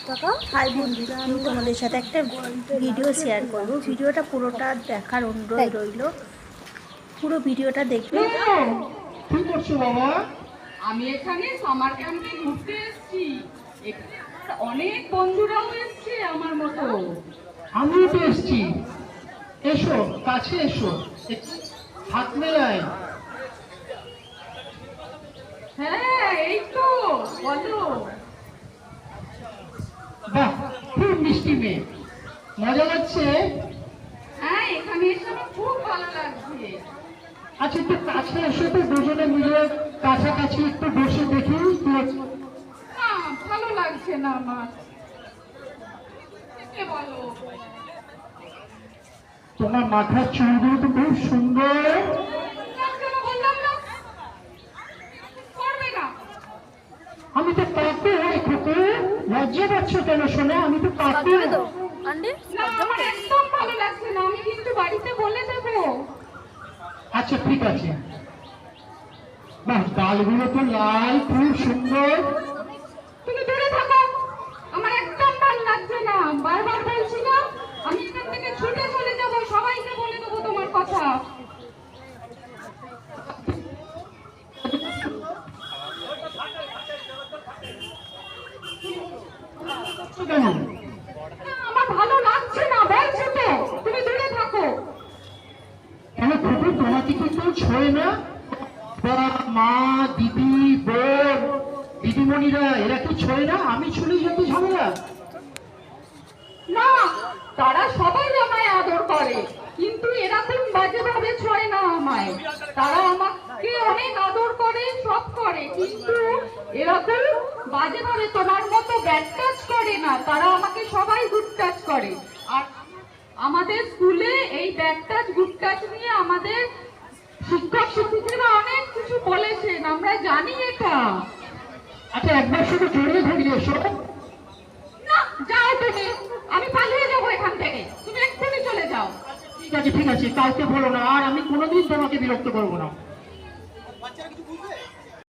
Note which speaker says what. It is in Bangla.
Speaker 1: হাই বন্ধুরা, আমি তোমাদের সাথে একটা ভিডিও শেয়ার করব। ভিডিওটা পুরোটা দেখার অনুরোধ রইল। পুরো ভিডিওটা দেখবে।
Speaker 2: কি করছো বাবা?
Speaker 3: আমি এখানে সামার ক্যাম্পে ঘুরতে এসেছি। এখানে আমার অনেক বন্ধুরাও এসেছে আমার মতো।
Speaker 2: আমিও তো এসছি। এসো, কাছে এসো, হাত মেলায়।
Speaker 3: হ্যাঁ, এই তো বলো।
Speaker 2: বাহ, খুব মিষ্টি মেয়ে, মজা লাগছে।
Speaker 3: হ্যাঁ, এখানে এসে আমার খুব ভালো লাগছে।
Speaker 2: আচ্ছা, একটু কাছে এসো তো, দুজনে মিলে কাছাকাছি একটু বসে দেখি।
Speaker 3: না, ভালো লাগছে না আমার। বলো।
Speaker 2: তোমার মাথার চুলগুলো তো খুব সুন্দর। আমি তো কাকু, লজ্জা পাচ্ছ কেন শোনা? আমি তো কাকু।
Speaker 3: একদম ভালো লাগছে না, আমি কিন্তু বাড়িতে বলে দেবো।
Speaker 2: আচ্ছা, ঠিক আছে। বাহ, ডালগুলো তো লাল, খুব সুন্দর।
Speaker 3: তুমি দূরে থাকো, আমার একদম ভালো লাগছে না। বারবার বলছি না, আমি এখান থেকে ছুটে চলে যাব, সবাইকে বলে দেবো তোমার কথা। আমার ভালো লাগছে না বলছি তো, তুমি দূরে থাকো।
Speaker 2: কেন খুবই তোমাকে কি কেউ ছোঁয় না? মা, দিদি, বোন, দিদিমণিরা এরা কি ছোঁয় না? আমি ছুঁলে যত ঝামেলা।
Speaker 3: না, তারা সবাই আমায় আদর করে, কিন্তু এরকম বাজে ভাবে ছোঁয় না আমায়। তারা আমাকে অনেক আদর করে, সব করে, কিন্তু এরকম বাজে ভাবে তোমার মতো ব্যাড টাচ করে না। তারা আমাকে সবাই গুড টাচ করে। আর আমাদের স্কুলে এই ব্যাড টাচ গুড টাচ নিয়ে আমাদের শিক্ষক শিক্ষিকারা অনেক কিছু বলেছেন, আমরা জানি এটা।
Speaker 2: আচ্ছা, একবার শুধু জড়িয়ে ধরিয়ে এসো।
Speaker 3: না, যাও তুমি, আমি পালিয়ে যাবো এখান থেকে, তুমি এক্ষুনি চলে যাও।
Speaker 2: ঠিক আছে, ঠিক আছে, কাউকে বলো না, আর আমি কোনোদিন তোমাকে বিরক্ত করবো না।